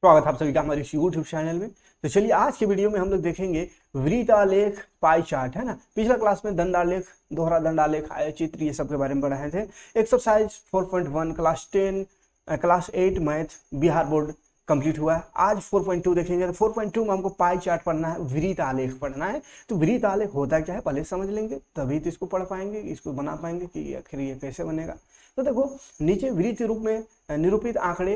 स्वागत है आप सभी का हमारे यूट्यूब चैनल में। तो चलिए आज के वीडियो में हम लोग देखेंगे वृत्तालेख पाई चार्ट, है ना। पिछला क्लास में दंडालेख, दोहरा दंडालेख, आयचित्र, ये सब के बारे में पढ़ाए थे। Exercise 4.1 class 8 math Bihar board complete हुआ है। आज 4.2 देखेंगे। तो 4.2 में हमको पाई चार्ट पढ़ना है, वृत्तालेख पढ़ना है। तो वृत्तालेख होता क्या है पहले समझ लेंगे, तभी तो इसको पढ़ पाएंगे, इसको बना पाएंगे कि आखिर ये कैसे बनेगा। तो देखो नीचे वृत्त रूप में निरूपित आंकड़े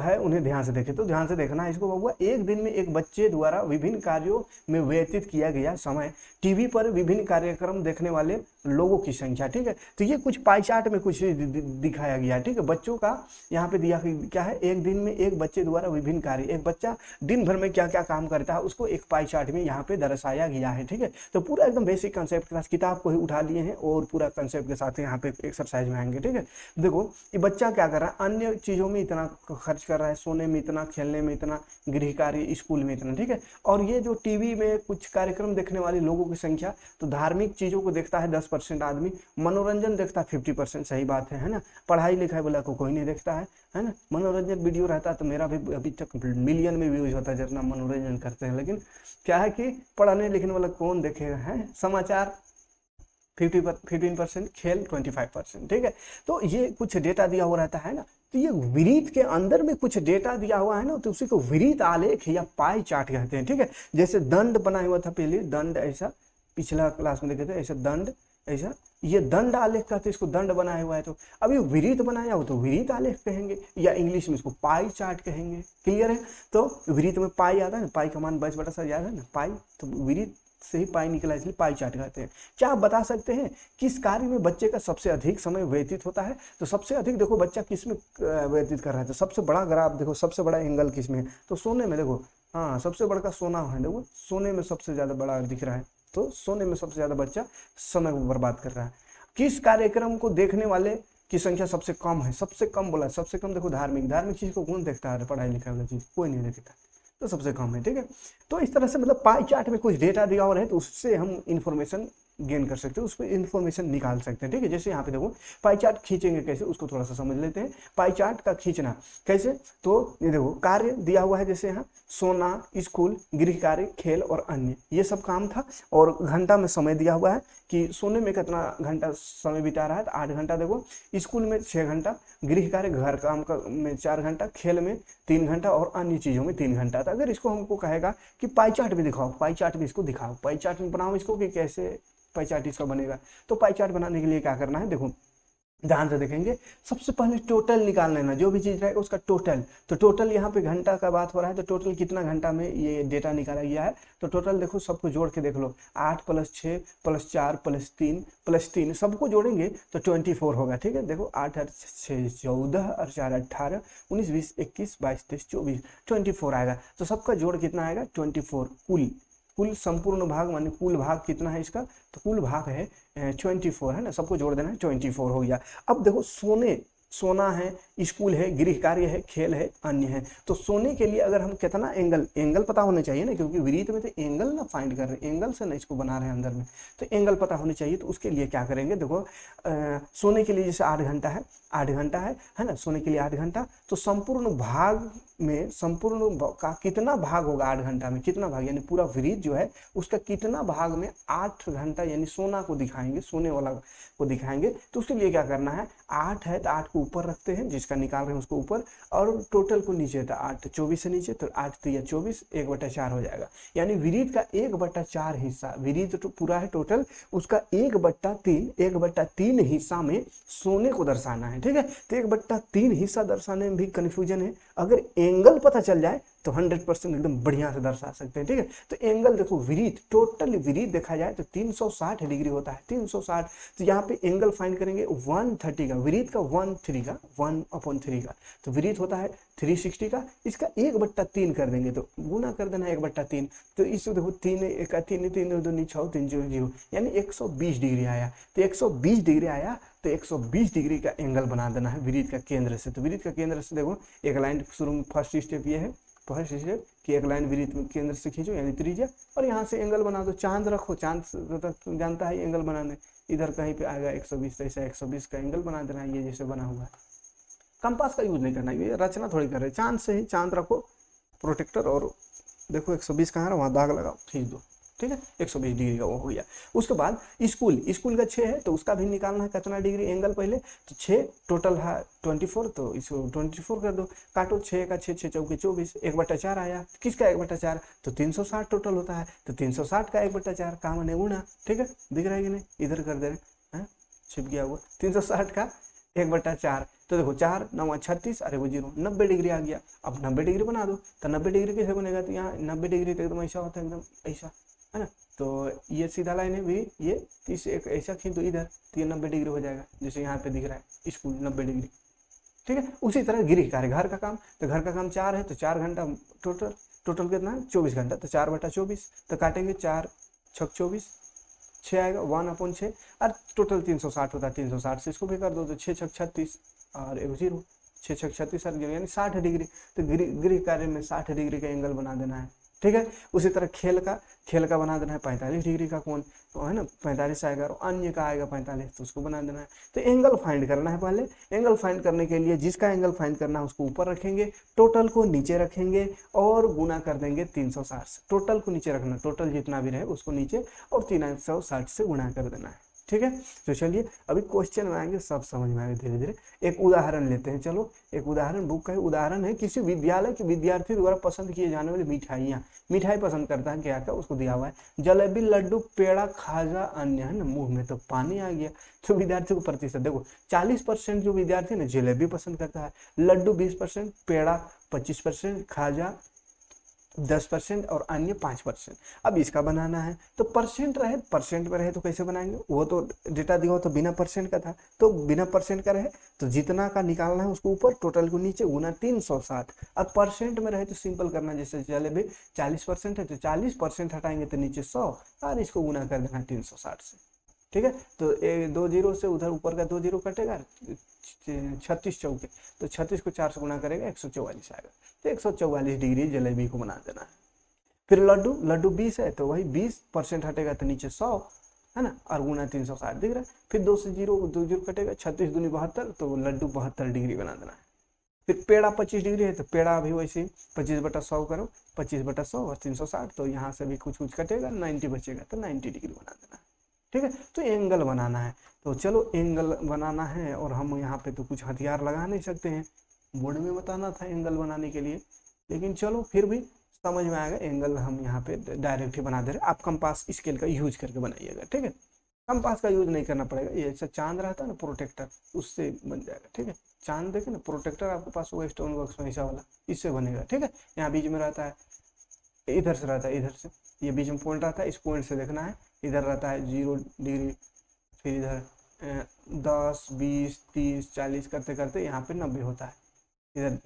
है, उन्हें ध्यान से देखें। तो ध्यान से देखना है इसको। बबुआ, एक दिन में एक बच्चे द्वारा विभिन्न कार्यों में व्यतीत किया गया समय, टीवी पर विभिन्न कार्यक्रम देखने वाले लोगों की संख्या। ठीक है, तो ये कुछ पाई चार्ट में कुछ दिखाया गया है। ठीक है, बच्चों का यहाँ पे दिया क्या है, एक दिन में एक बच्चे द्वारा विभिन्न कार्य, एक बच्चा दिन भर में क्या क्या काम करता है उसको एक पाई चार्ट में यहाँ पे दर्शाया गया है। ठीक है, तो पूरा एकदम बेसिक कंसेप्ट के साथ किताब को ही उठा लिए हैं और पूरा कंसेप्ट के साथ यहाँ पे एक्सरसाइज में आएंगे। ठीक है, देखो ये बच्चा क्या कर रहा है, अन्य चीजों में इतना खर्च कर रहा है, सोने में इतना, खेलने में इतना, गृह कार्य, स्कूल में इतना। ठीक है, और ये जो टीवी में कुछ कार्यक्रम देखने वाले लोगों की संख्या, तो धार्मिक चीजों को देखता है 10% आदमी, मनोरंजन देखता है 50%। सही बात है ना। पढ़ाई लिखाई बोला को कोई नहीं देखता है ना। मनोरंजन वीडियो रहता है तो मेरा भी अभी तक मिलियन में व्यूज होता है जितना मनोरंजन करते हैं, लेकिन क्या है कि पढ़ने लिखने वाला कौन देखेगा है। समाचार 15%, खेल 25%। ठीक है, तो ये कुछ डेटा दिया हुआ रहता है ना। तो ये वृत्त के अंदर में कुछ डेटा दिया हुआ है ना, तो उसी को वृत्त आलेख या पाई चार्ट कहते हैं। ठीक है, जैसे दंड बना हुआ था पहले, दंड ऐसा, पिछला क्लास में देखे थे ऐसा दंड ऐसा, ये दंड आलेख कहते हैं, इसको दंड बनाया हुआ है। तो अभी वृत्त बनाया हो तो वृत्त आलेख कहेंगे, या इंग्लिश में इसको पाई चार्ट कहेंगे। क्लियर है। तो वृत्त में पाई आता है ना, पाई का मान 22/7 याद है ना, पाई, तो वृत्त से ही पाई निकला, इसलिए पाई चार्ट कहते हैं। क्या आप बता सकते हैं किस कार्य में बच्चे का सबसे अधिक समय व्यतीत होता है? तो सबसे अधिक देखो बच्चा किस में व्यतीत कर रहा है, तो सबसे बड़ा ग्राफ देखो, सबसे बड़ा एंगल किस में है, तो सोने में। देखो हाँ, सबसे बड़ा का सोना है, देखो सोने में सबसे ज्यादा बड़ा दिख रहा है, तो सोने में सबसे ज्यादा बच्चा समय को बर्बाद कर रहा है। किस कार्यक्रम को देखने वाले की संख्या सबसे कम है? सबसे कम बोला, सबसे कम देखो धार्मिक चीज को कौन देखता है, पढ़ाई लिखाई वाला चीज कोई नहीं देखता, तो सबसे कम है। ठीक है, तो इस तरह से मतलब पाई चार्ट में कुछ डेटा दिया हुआ है, तो उससे हम इंफॉर्मेशन गेन कर सकते हैं, उस पर इंफॉर्मेशन निकाल सकते हैं। ठीक है, जैसे यहाँ पे देखो पाई चार्ट खींचेंगे कैसे, उसको थोड़ा सा समझ लेते हैं। पाई चार्ट का खींचना कैसे, तो ये देखो कार्य दिया हुआ है, जैसे यहाँ सोना, स्कूल, गृह कार्य, खेल और अन्य, ये सब काम था। और घंटा में समय दिया हुआ है कि सोने में कितना घंटा समय बिता रहा है, तो 8 घंटा देखो, स्कूल में 6 घंटा, गृह कार्य घर काम का में 4 घंटा, खेल में 3 घंटा और अन्य चीज़ों में 3 घंटा। तो अगर इसको हमको कहेगा कि पाई चार्ट में दिखाओ, पाई चार्ट में इसको दिखाओ, पाई चार्ट में बनाओ इसको कि कैसे पाई चार्ट इसका बनेगा। तो पाई चार्ट बनाने के लिए क्या करना है, देखो ध्यान से देखेंगे। सबसे पहले टोटल निकाल लेना, जो भी चीज रहेगा उसका टोटल। तो टोटल यहाँ पे घंटा का बात हो रहा है, तो टोटल कितना घंटा में ये डेटा निकाला गया है, तो टोटल देखो सबको जोड़ के देख लो, 8 + 6 + 4 + 3 सबको जोड़ेंगे तो 24 होगा। ठीक है, देखो 8 और 6 14 और 4 18 19 20 21 22 23 24 24 आएगा। तो सबका जोड़ कितना आएगा, 24। कुल संपूर्ण भाग माने कुल भाग कितना है इसका, तो कुल भाग है 24, है ना। सबको जोड़ देना है, 24 हो गया। अब देखो सोना है, स्कूल है, गृह कार्य है, खेल है, अन्य है। तो सोने के लिए अगर हम कितना एंगल पता होने चाहिए ना, क्योंकि वृत्त में तो एंगल ना फाइंड कर रहे हैं, एंगल से ना इसको बना रहे हैं अंदर में, तो एंगल पता होनी चाहिए। तो उसके लिए क्या करेंगे, देखो सोने के लिए जैसे 8 घंटा है, 8 घंटा है ना, सोने के लिए 8 घंटा, तो संपूर्ण भाग में संपूर्ण का कितना भाग होगा 8 घंटा में, कितना भाग यानी पूरा वृत्त जो है उसका कितना भाग में 8 घंटा यानी सोना को दिखाएंगे, सोने वाला को दिखाएंगे। तो उसके लिए क्या करना है, 8 है तो 8 को ऊपर रखते हैं, जिसका निकाल रहे हैं उसको ऊपर, और टोटल को नीचे था 8 24 से नीचे, तो 8 3 24 1/4 हो जाएगा। यानी वृत्त का 1/4 हिस्सा, वृत्त तो पूरा है टोटल, उसका 1/3 हिस्सा में सोने को दर्शाना है। ठीक है, तो 1/3 हिस्सा दर्शाने में भी कंफ्यूजन है। अगर एंगल पता चल जाए तो 100% एकदम बढ़िया से दर्शा सकते हैं। ठीक है, तो एंगल देखो, वृत्त टोटल वृत्त देखा जाए तो 360 डिग्री होता है, 360। तो यहाँ पे एंगल फाइंड करेंगे 130 का, वृत्त का 1/3 का, तो वृत्त होता है 360 का, इसका 1/3 कर देंगे, तो गुना कर देना 1/3। तो इस देखो 3 1 3 3 2 9 6 3 0 यानी 120 डिग्री आया। तो 120 डिग्री आया, तो 120 डिग्री का एंगल बना देना है वृत्त का केंद्र से। तो वृत्त का केंद्र से देखो एक लाइन शुरू में, फर्स्ट स्टेप ये है, फर्स्ट स्टेप कि एक लाइन वृत्त में केंद्र से खींचो यानी त्रिज्या, और यहाँ से एंगल बना दो, चांद रखो, चांद जानता है एंगल बनाने, इधर कहीं पे आएगा 120, तो ऐसा 120 का एंगल बना देना है, ये जैसे बना हुआ है। कंपास का यूज नहीं करना, ये रचना थोड़ी कर रहे, चांद से ही चांद रखो, प्रोटेक्टर, और देखो 120 कहाँ है, वहाँ दाग लगाओ, खींच दो, ठीक है, 120 डिग्री का वो हो गया। उसके बाद स्कूल का 6 है तो उसका भी निकालना है कितना डिग्री एंगल पहले, तो 6 टोटल है 24, तो इसको 24 कर दो, काटो 6 का 6, 6 चौके 24, 1/4 आया, किसका 1/4, तो 360 टोटल होता है, तो 360 का 1/4 का मैंने गुणा, ठीक है, दिख रहा है कि नहीं, इधर कर दे रहे हैं, छिप गया हुआ, 360 का 1/4, तो देखो 4 9 36, अरे वो 0, 90 डिग्री आ गया। अब 90 डिग्री बना दो, तो 90 डिग्री कैसे बनेगा, तो यहाँ 90 डिग्री तो एकदम ऐसा होता है, एकदम ऐसा, है ना, तो ये सीधा लाइन है भी, ये इस एक ऐसा खींच दो इधर, तो ये 90 डिग्री हो जाएगा, जैसे यहाँ पे दिख रहा है स्कूल 90 डिग्री, ठीक है। उसी तरह गृह कार्य, घर का काम, तो घर का काम 4 है तो 4 घंटा टोटल कितना है 24 घंटा, तो 4/24, तो काटेंगे 4 6 24, 6 आएगा 1/6, और टोटल 360 होता है, 360 से इसको भी कर दो, तो 6 6 36 और 1 0, 6 6 36 और 0 यानी 60 डिग्री, तो गृह कार्य में 60 डिग्री का एंगल बना देना है, ठीक है। उसी तरह खेल का बना देना है 45 डिग्री का कोण, तो है ना 45 आएगा, और अन्य का आएगा 45, तो उसको बना देना है। तो एंगल फाइंड करना है, पहले एंगल फाइंड करने के लिए जिसका एंगल फाइंड करना है उसको ऊपर रखेंगे, टोटल को नीचे रखेंगे और गुना कर देंगे 360 से, टोटल को नीचे रखना, टोटल जितना भी रहे उसको नीचे और 360 से गुना कर देना है, ठीक है। तो चलिए अभी क्वेश्चन में आएंगे, सब समझ में आएंगे धीरे धीरे। एक उदाहरण लेते हैं, चलो एक उदाहरण, बुक का उदाहरण है, किसी विद्यालय के विद्यार्थी द्वारा पसंद किए जाने वाली मिठाई पसंद करता है, क्या क्या उसको दिया हुआ है, जलेबी लड्डू पेड़ा खाजा अन्य, है ना, मुंह में तो पानी आ गया। तो विद्यार्थी को प्रतिशत देखो, 40% जो विद्यार्थी ना जलेबी पसंद करता है, लड्डू 20%, पेड़ा 25%, खाजा 10% और अन्य 5%। अब इसका बनाना है तो परसेंट में रहे तो कैसे बनाएंगे, वो तो डेटा दिया हो तो बिना परसेंट का था, तो बिना परसेंट का रहे तो जितना का निकालना है उसको ऊपर, टोटल को नीचे, गुना 360। अब परसेंट में रहे तो सिंपल करना, जैसे जलेबी 40% है तो 40% हटाएंगे तो नीचे 100 और इसको गुना कर देना 360 से, ठीक है। तो 2 0 से उधर ऊपर का 2 0 कटेगा, 36 चौके, तो 36 को 4 से गुना करेगा 144 आएगा, तो 144 डिग्री जलेबी को बना देना है। फिर लड्डू 20 है तो वही 20% हटेगा तो नीचे 100, है ना, और गुना 360 दिख रहा है। फिर 2 से 0 कटेगा, 36 दूनी 72, तो लड्डू 72 डिग्री बना देना है। फिर पेड़ा 25 डिग्री है तो पेड़ा भी वैसे 25/100 करो, 25/100 और 360, तो यहाँ से भी कुछ कटेगा, 90 बचेगा तो 90 डिग्री बना देना है, ठीक है। तो एंगल बनाना है, तो चलो एंगल बनाना है, और हम यहाँ पे तो कुछ हथियार लगा नहीं सकते हैं, बोर्ड में बताना था एंगल बनाने के लिए, लेकिन चलो फिर भी समझ में आएगा, एंगल हम यहाँ पे डायरेक्ट ही बना दे रहे हैं। आप कंपास स्केल का यूज करके बनाइएगा, ठीक है, कंपास का यूज नहीं करना पड़ेगा, ये ऐसा चांद रहता है ना प्रोटेक्टर, उससे बन जाएगा, ठीक है। चांद देखे ना, प्रोटेक्टर आपके पास होगा स्टोन बॉक्स में ऐसा वाला, इससे बनेगा, ठीक है। यहाँ बीच में रहता है, इधर से रहता है, इधर से ये बीच में पॉइंट रहता है, इस पॉइंट से देखना है, इधर रहता है 0 डिग्री, फिर इधर 10 20 30 40 करते करते यहाँ पे 90 होता है, इधर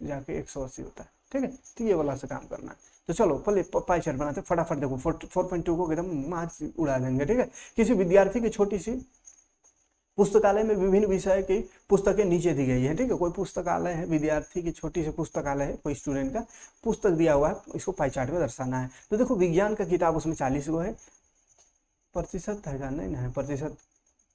जाके 180 होता है, ठीक है। तो ये वाला से काम करना है। तो चलो पहले पाई चार्ट बनाते हैं फटाफट, देखो 4.2 को एकदम मार्च उड़ा देंगे, ठीक है। किसी विद्यार्थी की छोटी सी पुस्तकालय में विभिन्न विषय की पुस्तकें नीचे दी गई है, ठीक है। कोई पुस्तकालय है, विद्यार्थी की छोटी सी पुस्तकालय है, कोई स्टूडेंट का पुस्तक दिया हुआ है, इसको पाई चार्ट में दर्शाना है। तो देखो विज्ञान का किताब उसमें 40 गो है, प्रतिशत है नहीं ना, है प्रतिशत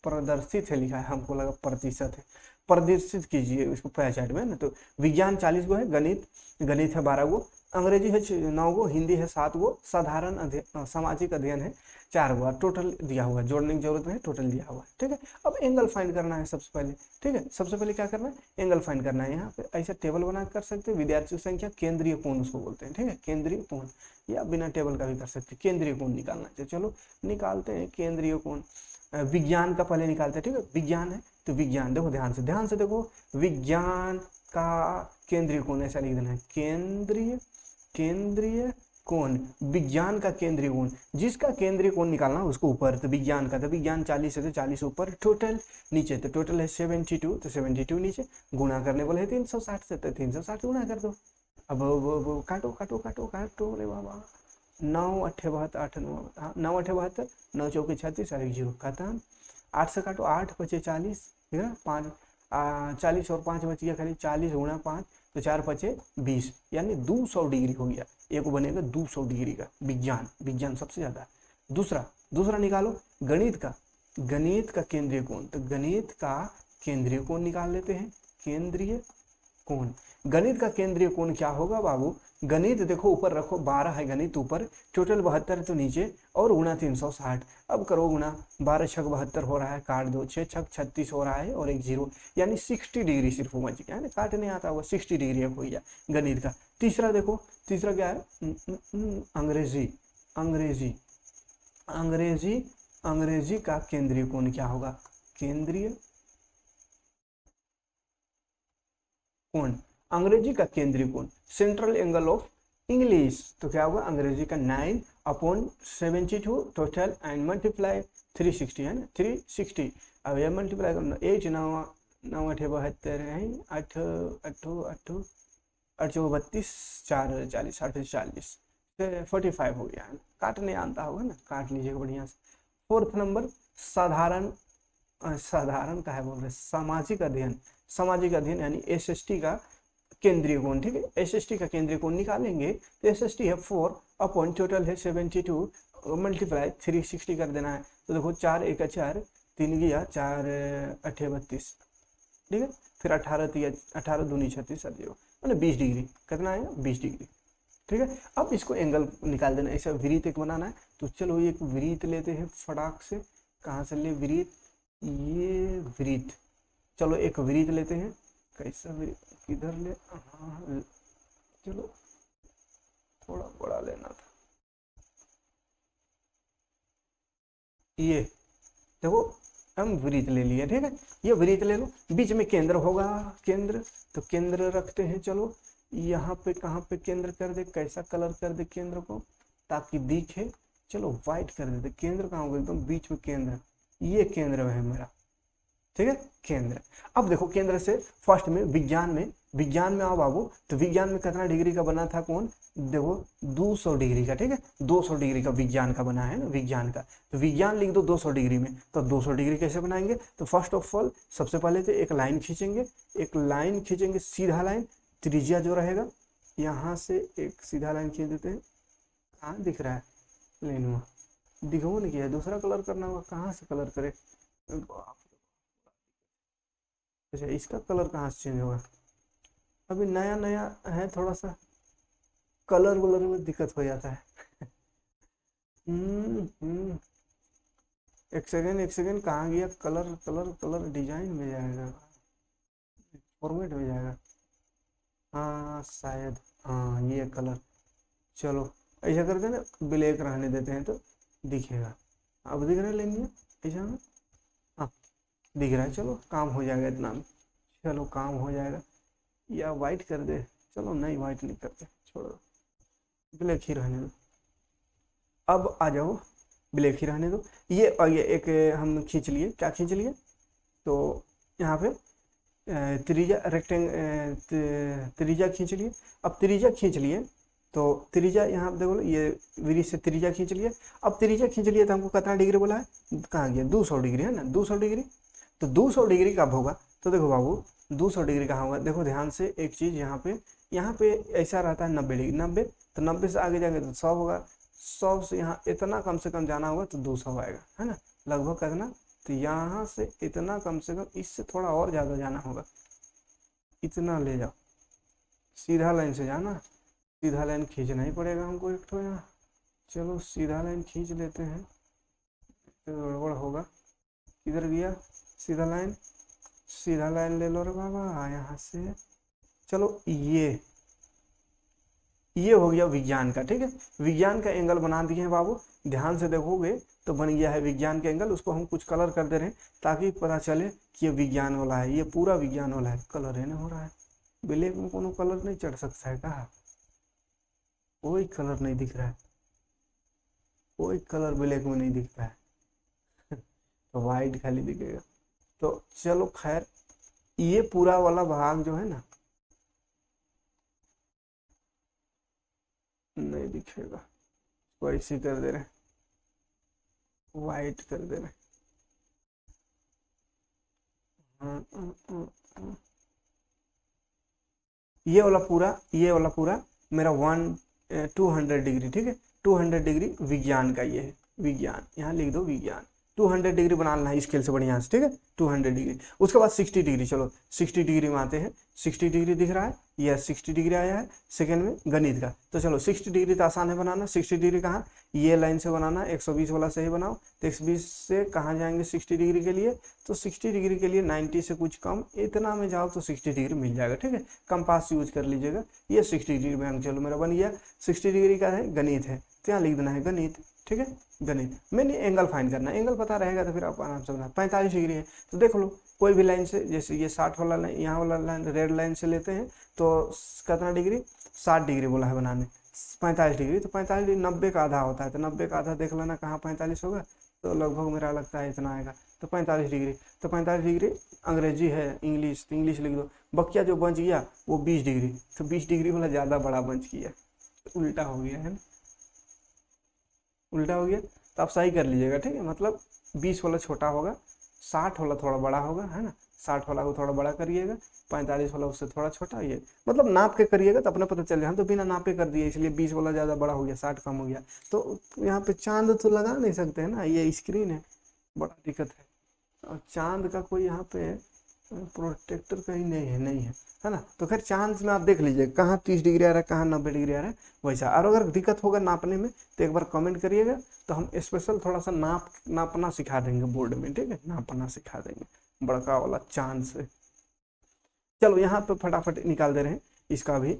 प्रदर्शित है लिखा है, हमको लगा प्रतिशत है, प्रदर्शित कीजिए इसको पाई चार्ट में ना। तो विज्ञान 40 गो है, गणित है 12 गो, अंग्रेजी है 9 गो, हिंदी है 7 गो, साधारण सामाजिक अध्ययन है 4 गो, टोटल दिया हुआ है, जोड़ने की जरूरत नहीं, टोटल दिया हुआ है, ठीक है। अब एंगल फाइंड करना है सबसे पहले, ठीक है। सबसे पहले क्या करना है, एंगल फाइंड करना है। यहाँ पे ऐसा टेबल बना कर सकते हैं, विद्यार्थी की संख्या, केंद्रीय कोण उसको बोलते हैं, ठीक है, केंद्रीय कोण, या बिना टेबल का भी कर सकते हैं, केंद्रीय कोण निकालना है। चलो निकालते हैं केंद्रीय कोण, विज्ञान का पहले निकालते हैं, ठीक है। विज्ञान है तो विज्ञान देखो, ध्यान से देखो, विज्ञान का केंद्रीय कोण ऐसा लिख देना है, केंद्रीय कोण, विज्ञान का केंद्रीय कोण, जिसका केंद्रीय कोण निकालना है उसको ऊपर, तो विज्ञान का, तो विज्ञान 40 है तो 40 ऊपर, टोटल नीचे, तो टोटल है 72, तो 72 नीचे, गुणा करने बोले 360 से, तो 360 गुणा कर दो। अब काटो रे बाबा, 9 8 72 9 8 72, 9 चौके 36 और 1 0 खत्म। 8 से काटो, 8 5 40, ठीक है, 5 40 और 5 बच गया खाली, 40 गुणा 5, तो 4 5 20, यानी 200 डिग्री हो गया, एक बनेगा 200 डिग्री का। विज्ञान सबसे ज्यादा। दूसरा निकालो गणित का केंद्रीय कोण, तो गणित का केंद्रीय कोण निकाल लेते हैं, कोण। गणित का केंद्रीय कोण क्या होगा बाबू, गणित देखो ऊपर रखो 12 है गणित ऊपर, टोटल 72 तो नीचे और गुणा 360। अब करो गुणा, 12 छक 72 हो रहा है, काट दो, 6 छक 36 हो रहा है और एक जीरो, यानी 60 डिग्री सिर्फ बच गया है ना, काट नहीं आता हुआ 60 डिग्री हो गया गणित का। तीसरा देखो, तीसरा क्या है, अंग्रेजी, अंग्रेजी, अंग्रेजी, अंग्रेजी का केंद्रीय कोण क्या होगा, केंद्रीय कोण, अंग्रेजी का केंद्रीय कोण, सेंट्रल एंगल ऑफ इंग्लिश, तो क्या होगा अंग्रेजी का 9/72 टोटल एंड मल्टीप्लाई 360 है ना, 360। अब यह मल्टीप्लाई करना, 8 9 9 8 72 है, 8 8 8 8 32 4 40 8 40 45 हो गया है, काटने आता होगा ना, काट लीजिएगा बढ़िया से। फोर्थ नंबर साधारण, साधारण का है बोल रहे सामाजिक अध्ययन, सामाजिक अध्ययन यानी एसएसटी का केंद्रीय कोण, ठीक है, एसएसटी का केंद्रीय कोण निकालेंगे तो एसएसटी है 4 अपॉन टोटल है 72 मल्टीप्लाई 360 कर देना है, तो देखो 4 1 4 3 गया 4 8 32, ठीक है, फिर 18 18 दूनी 36 मैंने 20 डिग्री, कितना है 20 डिग्री, ठीक है। अब इसको एंगल निकाल देना, ऐसा वृत्त एक बनाना है, तो चलो एक वृत्त लेते हैं फटाक से, कहाँ से ले वृत्त, ये वृत्त, चलो एक वृत्त लेते हैं, कैसा वृत्त किधर ले, हाँ चलो थोड़ा बड़ा लेना था, ये देखो हम वृत्त ले लिए, ठीक है, ये वृत्त ले लो, बीच में केंद्र होगा, केंद्र, तो केंद्र रखते हैं, चलो यहाँ पे कहाँ पे केंद्र कर दे, कैसा कलर कर दे केंद्र को ताकि दिखे, चलो व्हाइट कर देते, केंद्र कहाँ होगा एकदम बीच में केंद्र, ये केंद्र है मेरा, ठीक है, केंद्र। अब देखो केंद्र से फर्स्ट में विज्ञान में, विज्ञान में आओ बाबू, तो विज्ञान में कितना डिग्री का बना था कौन, देखो 200 डिग्री का, ठीक है, 200 डिग्री का विज्ञान का बना है ना, विज्ञान का, तो विज्ञान लिख दो 200 डिग्री में, तो 200 डिग्री कैसे बनाएंगे, तो फर्स्ट ऑफ ऑल सबसे पहले तो एक लाइन खींचेंगे, एक लाइन खींचेंगे सीधा लाइन, त्रिज्या जो रहेगा यहाँ से एक सीधा लाइन खींच देते हैं, कहाँ दिख रहा है लाइन, वहाँ दिखो नहीं किया, दूसरा कलर करना होगा, कहाँ से कलर करे, अच्छा इसका कलर कहाँ से चेंज होगा, अभी नया नया है, थोड़ा सा कलर वलर में दिक्कत हो जाता है। एक सेकेंड कहाँ गया कलर, कलर कलर डिजाइन में जाएगा, फॉर्मेट में जाएगा, हाँ शायद, हाँ ये कलर, चलो ऐसा करते हैं ना, ब्लैक रहने देते हैं तो दिखेगा, अब दिख रहा है लेंगे ऐसा में, हाँ दिख रहा है, चलो काम हो जाएगा इतना में, चलो काम हो जाएगा, या वाइट कर दे, चलो नहीं वाइट नहीं करते, छोड़ो ब्लैक ही रहने दो, अब आ जाओ ब्लैक ही रहने दो, ये और ये एक हम खींच लिए, क्या खींच लिए, तो यहाँ पे त्रिज्या त्रिज्या खींच लिए, अब त्रिज्या खींच लिए, तो त्रिज्या यहाँ देखो ये वृत्त से त्रिज्या खींच लिए, अब त्रिज्या खींच लिए तो हमको कितना डिग्री बोला है, कहाँ गया 200 डिग्री है ना, 200 डिग्री, तो 200 डिग्री कब होगा, तो देखो बाबू 200 डिग्री कहाँ होगा, देखो ध्यान से एक चीज़, यहाँ पे ऐसा रहता है 90 डिग्री, 90, तो 90 से आगे जाएंगे तो 100 होगा, 100 से यहाँ इतना कम से कम जाना होगा तो 200 आएगा, है ना, लगभग कितना, तो यहाँ से इतना कम से कम, इससे थोड़ा और ज़्यादा जाना होगा, इतना ले जाओ, सीधा लाइन से जाना, सीधा लाइन खींचना ही पड़ेगा हमको एक तो यहाँ, चलो सीधा लाइन खींच लेते हैं, तो गड़बड़ होगा, किधर गया सीधा लाइन, सीधा लाइन ले लो रे बाबा यहाँ से, चलो ये हो गया विज्ञान का, ठीक है, विज्ञान का एंगल बना दिए हैं बाबू, ध्यान से देखोगे तो बन गया है विज्ञान का एंगल, उसको हम कुछ कलर कर दे रहे हैं ताकि पता चले कि ये विज्ञान वाला है, ये पूरा विज्ञान वाला है, कलर है ना हो रहा है, ब्लैक में कोनो कलर नहीं चढ़ सकता है, कहा कोई कलर नहीं दिख रहा है, कोई कलर ब्लैक में नहीं दिखता है, तो वाइट खाली दिखेगा, तो चलो खैर ये पूरा वाला भाग जो है ना नहीं दिखेगा, तो ऐसे कर दे रहे, वाइट कर दे रहे, ये वाला पूरा मेरा 200 डिग्री, ठीक है, 200 डिग्री विज्ञान का ये है, विज्ञान यहाँ लिख दो विज्ञान, 200 डिग्री बना लेना है स्केल से बढ़िया से, ठीक है 200 डिग्री। उसके बाद 60 डिग्री, चलो 60 डिग्री में आते हैं। 60 डिग्री दिख रहा है, यह 60 डिग्री आया है सेकंड में गणित का। तो चलो 60 डिग्री तो आसान है बनाना। 60 डिग्री कहाँ, ये लाइन से बनाना, 120 वाला से ही बनाओ। तो 120 से कहाँ जाएंगे 60 डिग्री के लिए, तो 60 डिग्री के लिए 90 से कुछ कम इतना में जाओ तो 60 डिग्री मिल जाएगा, ठीक है। कंपास यूज कर लीजिएगा। ये 60 डिग्री में चलो मेरा बन गया। 60 डिग्री का है गणित है, तो यहाँ लिख देना है गणित, ठीक है गणित। मैंने एंगल फाइंड करना है, एंगल पता रहेगा तो फिर आप आराम से बना। 45 डिग्री है तो देख लो कोई भी लाइन से, जैसे ये 60 वाला लाइन, यहाँ वाला लाइन रेड लाइन से लेते हैं तो कितना डिग्री, 60 डिग्री बोला है बनाने। 45 डिग्री, तो 45 डिग्री 90 का आधा होता है, तो 90 का आधा देख लेना कहाँ 45 होगा, तो लगभग मेरा लगता है इतना आएगा। तो 45 डिग्री, तो 45 डिग्री अंग्रेजी है, इंग्लिश तो इंग्लिश लिख दो। बकिया जो बच गया वो 20 डिग्री, तो 20 डिग्री वाला ज़्यादा बड़ा बच गया, उल्टा हो गया है ना, उल्टा हो गया। तो आप सही कर लीजिएगा, ठीक है। मतलब 20 वाला छोटा होगा, 60 वाला थोड़ा बड़ा होगा, है ना। 60 वाला को थोड़ा बड़ा करिएगा, 45 वाला उससे थोड़ा छोटा। ये मतलब नाप के करिएगा तो अपने पता चल जाए। हम तो बिना नापे कर दिए, इसलिए 20 वाला ज़्यादा बड़ा हो गया, 60 कम हो गया। तो यहाँ पे चांद तो लगा नहीं सकते हैं ना, ये स्क्रीन है, बड़ा दिक्कत है। और चांद का कोई यहाँ पे प्रोटेक्टर कहीं नहीं है ना। तो खैर चांद में आप देख लीजिए कहाँ 30 डिग्री आ रहा है, कहाँ 90 डिग्री आ रहा है वैसा। और अगर दिक्कत होगा नापने में तो एक बार कमेंट करिएगा, तो हम स्पेशल थोड़ा सा नापना सिखा देंगे बोर्ड में, ठीक है, नापना सिखा देंगे बड़का वाला चांद से। चलो यहाँ पे फटाफट निकाल दे रहे हैं इसका भी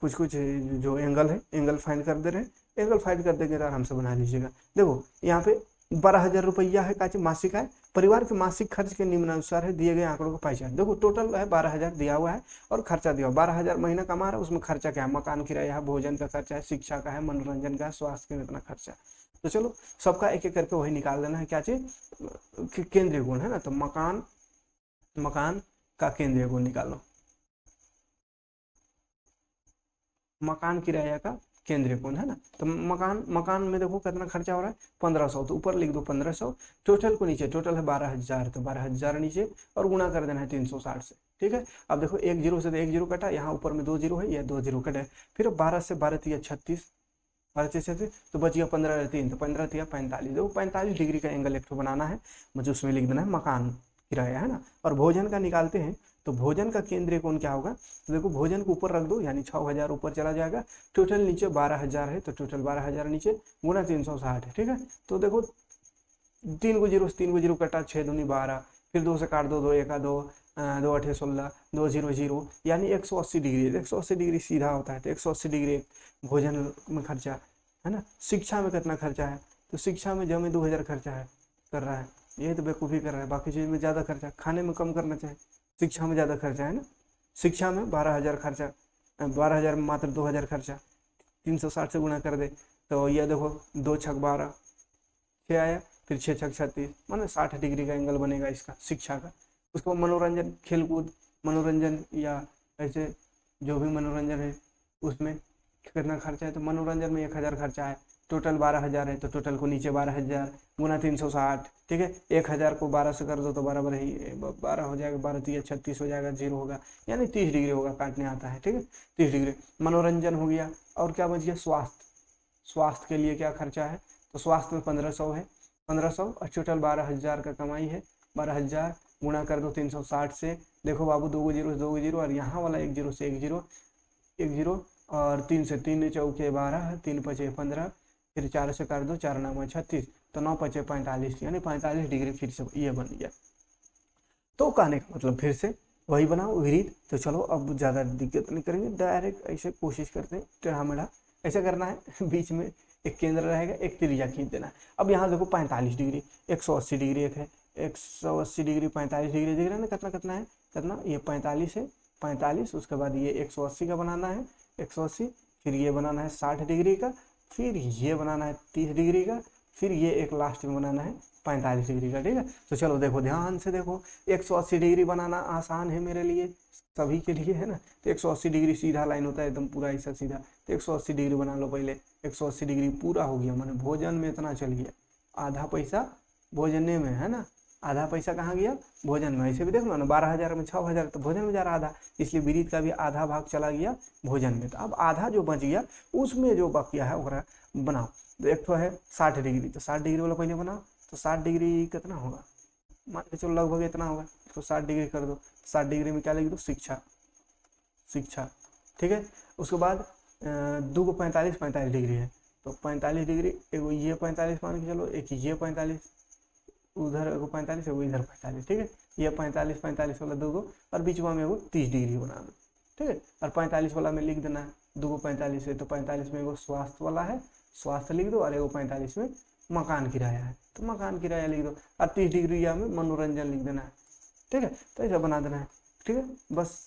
कुछ जो एंगल है, एंगल फाइंड कर दे रहे हैं। एंगल फाइंड कर देंगे तो आराम से बना लीजिएगा। देखो यहाँ पे 12,000 रुपया है, काचे मासिक है। परिवार के मासिक खर्च के निम्नानुसार है, दिए गए आंकड़ों को पहचान। देखो टोटल है 12,000 दिया हुआ है और खर्चा दिया हुआ 12,000 महीना कमा रहा है। उसमें खर्चा क्या है, मकान किराया है, भोजन का खर्चा है, शिक्षा का है, मनोरंजन का है, स्वास्थ्य का इतना खर्चा। तो चलो सबका एक एक करके वही निकाल देना है। क्या चीज, केंद्रीय गुण है ना, तो मकान का केंद्रीय गुण निकालो। मकान किराया का केंद्रीय गुण है ना, तो मकान में देखो कितना खर्चा हो रहा है 1500, तो ऊपर लिख दो 1500। टोटल को नीचे, टोटल है 12,000, तो 12,000 नीचे और गुणा कर देना है 360 से, ठीक है। अब देखो एक जीरो से 1 जीरो कटा, यहाँ ऊपर में 2 जीरो है, यह 2 जीरो कटे। फिर 12 से 12 तिया 36, 12 से 36 तो बच गया 15 3, तो 15 तिया 45। देखो 45 डिग्री का एंगल एक तो बनाना है, मुझे उसमें लिख देना है मकान किराया, है ना। और भोजन का निकालते हैं, तो भोजन का केंद्रीय कोण क्या होगा, तो देखो भोजन को ऊपर रख दो, यानी 6,000 ऊपर चला जाएगा। टोटल नीचे 12,000 है, तो टोटल 12,000 नीचे गुना 360 है, ठीक है। तो देखो 3 को जीरो कटा, 6 दूनी 12, फिर 2 से काट दो, 2 1 2, 2 8 16, 2 0 0, यानी 180 डिग्री। 180 डिग्री सीधा होता है, तो 180 डिग्री भोजन में खर्चा है ना। शिक्षा में कितना खर्चा है, तो शिक्षा में जब में 2,000 खर्चा है कर रहा है, ये तो बेवकूफ़ी कर रहा है। बाकी चीज़ में ज़्यादा खर्चा, खाने में कम करना चाहिए, शिक्षा में ज़्यादा खर्चा है ना। शिक्षा में 12,000 खर्चा, 12,000 में मात्र 2,000 खर्चा, 360 से गुणा कर दे तो यह देखो 2 छक 12, 6 आया, फिर 6 छक 36, माने 60 डिग्री का एंगल बनेगा इसका शिक्षा का। उसको मनोरंजन, खेलकूद, मनोरंजन या ऐसे जो भी मनोरंजन है उसमें कितना खर्चा है, तो मनोरंजन में 1,000 खर्चा है। टोटल 12,000 है, तो टोटल को नीचे 12,000 गुना 360, ठीक है। 1,000 को 12 से कर दो तो बराबर ही 12 हो जाएगा, 12 तिया 36 हो जाएगा, 0 होगा, यानी 30 डिग्री होगा, काटने आता है, ठीक है 30 डिग्री। मनोरंजन हो गया, और क्या बच गया, स्वास्थ्य के लिए क्या खर्चा है, तो स्वास्थ्य में 1500 है, 1500 और टोटल 12,000 का कमाई है। 12,000 गुणा कर दो 360 से, देखो बाबू 2 जीरो और यहाँ वाला 1 जीरो से 1 जीरो और 3 से 3 चौके 12, 3 पचे 15, फिर 4 से कर दो, 4 9 36, तो 9 पचे 45, यानी 45 डिग्री फिर से ये बन गया। तो कहने का मतलब फिर से वही बनाओ विरीत। तो चलो अब ज़्यादा दिक्कत नहीं करेंगे, डायरेक्ट ऐसे कोशिश करते हैं, टेढ़ा मेढ़ा ऐसा करना है। बीच में एक केंद्र रहेगा, एक त्रिज्या खींच देना है। अब यहाँ देखो 45 डिग्री, 180 डिग्री एक है, 180 डिग्री 45 डिग्री दिख रहा है ना, कितना है, कितना ये 45 है, 45। उसके बाद ये 180 का बनाना है, 180, फिर ये बनाना है 60 डिग्री का, फिर ये बनाना है 30 डिग्री का, फिर ये एक लास्ट में बनाना है 45 डिग्री का, ठीक है। तो चलो देखो ध्यान से देखो, 180 डिग्री बनाना आसान है मेरे लिए, सभी के लिए है ना। तो 180 डिग्री सीधा लाइन होता है एकदम पूरा ऐसा सीधा, तो 180 डिग्री बना लो पहले। 180 डिग्री पूरा हो गया, माने भोजन में इतना चल गया, आधा पैसा भोजन में है ना, आधा पैसा कहाँ गया, भोजन में। ऐसे भी देख लो ना, 12,000 में 6,000 तो भोजन में जा रहा आधा, इसलिए विरीत का भी आधा भाग चला गया भोजन में। तो अब आधा जो बच गया उसमें जो बकिया है वो बनाओ। तो एक तो है 60 डिग्री, तो 60 डिग्री वाला पहले बनाओ, तो 60 डिग्री कितना होगा, मान के चलो लगभग इतना होगा, तो 60 डिग्री कर दो। 60 डिग्री में क्या लिख दो, शिक्षा, शिक्षा, ठीक है। उसके बाद 2 को 45 45 डिग्री है, तो 45 डिग्री, एगो ये 45 मान के चलो, एक ये 45, उधर एगो 45, एगो इधर 45, ठीक है। ये 45 45 वाला 2 को, और बीच में एगो 30 डिग्री बना दो, ठीक है। और 45 वाला में लिख देना है 2 को 45 है, तो 45 में एगो स्वास्थ्य वाला है, स्वास्थ्य लिख दो, और एगो 45 में मकान किराया है, तो मकान किराया लिख दो, और 30 डिग्री या में मनोरंजन लिख देना है, ठीक है। तो ऐसा बना देना है, ठीक है। बस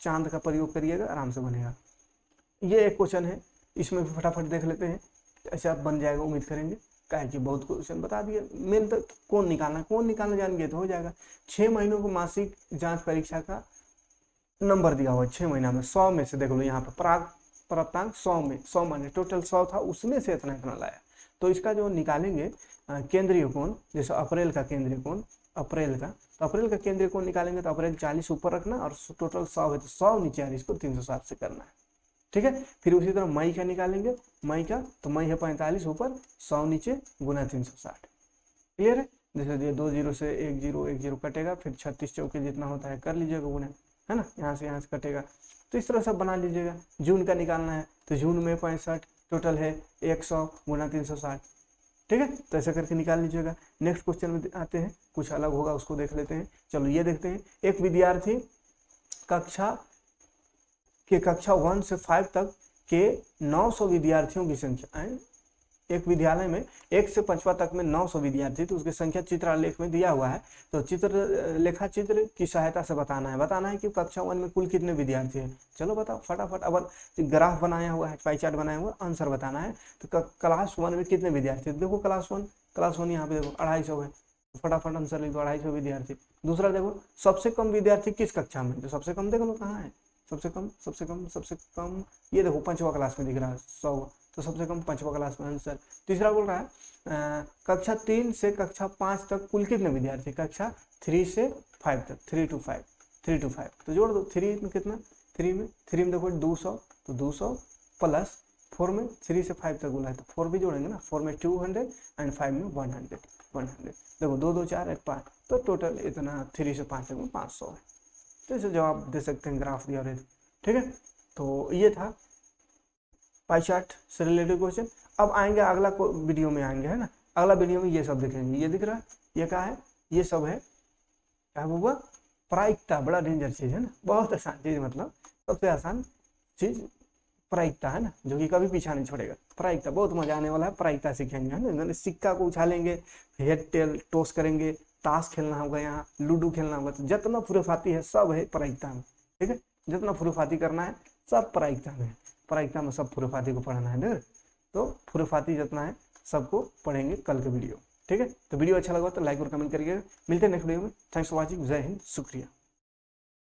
चांद का प्रयोग करिएगा, आराम से बनेगा। ये एक क्वेश्चन है, इसमें भी फटाफट देख लेते हैं, ऐसे आप बन जाएगा, उम्मीद करेंगे, काहे कि बहुत क्वेश्चन बता दिए। मेन तो कौन निकालना जान गए तो हो जाएगा। 6 महीनों को मासिक जांच परीक्षा का नंबर दिया हुआ है 6 महीना में, 100 में से देख लो यहाँ पर प्राप्तांक 100 में, 100 माने टोटल 100 था, उसमें से इतना इतना लाया। तो इसका जो निकालेंगे केंद्रीय कोण, जैसे अप्रैल का केंद्रीय कोण, अप्रैल का केंद्रीय कोण निकालेंगे, तो अप्रैल 40 ऊपर रखना, और टोटल 100 है तो 100 नीचे आ रही, इसको 360 से करना है, ठीक है। फिर उसी तरह मई का निकालेंगे, मई का तो मई है 45 ऊपर, 100 नीचे, गुना 360, क्लियर है। जैसे ये 2 0 से 1 0 1 0 कटेगा, फिर 36 चौके जितना होता है कर लीजिएगा गुना, है ना, यहाँ से कटेगा। तो इस तरह सब बना लीजिएगा। जून का निकालना है, तो जून में 65, टोटल है 100 गुना 360, ठीक है। तो ऐसा करके निकाल लीजिएगा। नेक्स्ट क्वेश्चन में आते हैं, कुछ अलग होगा, उसको देख लेते हैं। चलो ये देखते हैं, एक विद्यार्थी कक्षा 1 से 5 तक के 900 विद्यार्थियों की संख्या है। एक विद्यालय में 1 से 5वां तक में 900 विद्यार्थी, तो उसकी संख्या चित्रालेख में दिया हुआ है। तो लेखा चित्र की सहायता से बताना है कि कक्षा 1 में कुल कितने विद्यार्थी हैं। चलो बताओ फटाफट। अब ग्राफ बनाया हुआ है, पाई चार्ट बनाया हुआ, आंसर बताना है। तो क्लास 1 में कितने विद्यार्थी, देखो क्लास वन यहाँ पे देखो 250 है, फटाफट आंसर लिख दो, 250 विद्यार्थी। दूसरा देखो सबसे कम विद्यार्थी किस कक्षा में, तो सबसे कम देख लो कहाँ है, सबसे कम ये देखो 5वां क्लास में दिख रहा है 100, तो सबसे कम 5वां क्लास में आंसर। तीसरा बोल रहा है कक्षा 3 से कक्षा 5 तक कुल कितने विद्यार्थी, कक्षा 3 से 5 तक, 3 to 5, तो जोड़ दो। 3 में कितना, 3 में देखो 200, तो 200 प्लस 4 में 3 से 5 तक बोला है, तो 4 भी जोड़ेंगे ना, 4 में 200 एंड 5 में 100। देखो 2 2 4 1 5, तो टोटल इतना 3 से 5 तक में 500 है। तो इसे जवाब दे सकते हैं, ग्राफ दिया रहता, ठीक है। तो ये था पाई चार्ट से रिलेटेड क्वेश्चन। अब आएंगे अगला वीडियो में आएंगे, है ना, अगला वीडियो में ये सब दिखेंगे। ये दिख रहा है, ये क्या है, ये सब है क्या हुआ, प्रायिकता। बड़ा डेंजर चीज है ना, बहुत आसान चीज, मतलब सबसे आसान चीज प्रायिकता है ना, जो कि कभी पीछा नहीं छोड़ेगा। प्रायिकता बहुत मजा आने वाला है, प्रायिकता सीखेंगे, है ना। सिक्का को उछालेंगे, हेड टेल टॉस करेंगे, ताश खेलना होगा, यहाँ लूडो खेलना होगा, तो जितना खुराफाती है सब है प्रायिकता में, ठीक है। जितना खुराफाती करना है सब प्रायिकता में है, प्रायिकता में सब खुराफाती को पढ़ना है, ठीक। तो खुराफाती जितना है सबको पढ़ेंगे कल के वीडियो, ठीक है। तो वीडियो अच्छा लगा तो लाइक और कमेंट करिएगा। मिलते हैं नेक्स्ट वीडियो में। Thanks for watching. जय हिंद, शुक्रिया।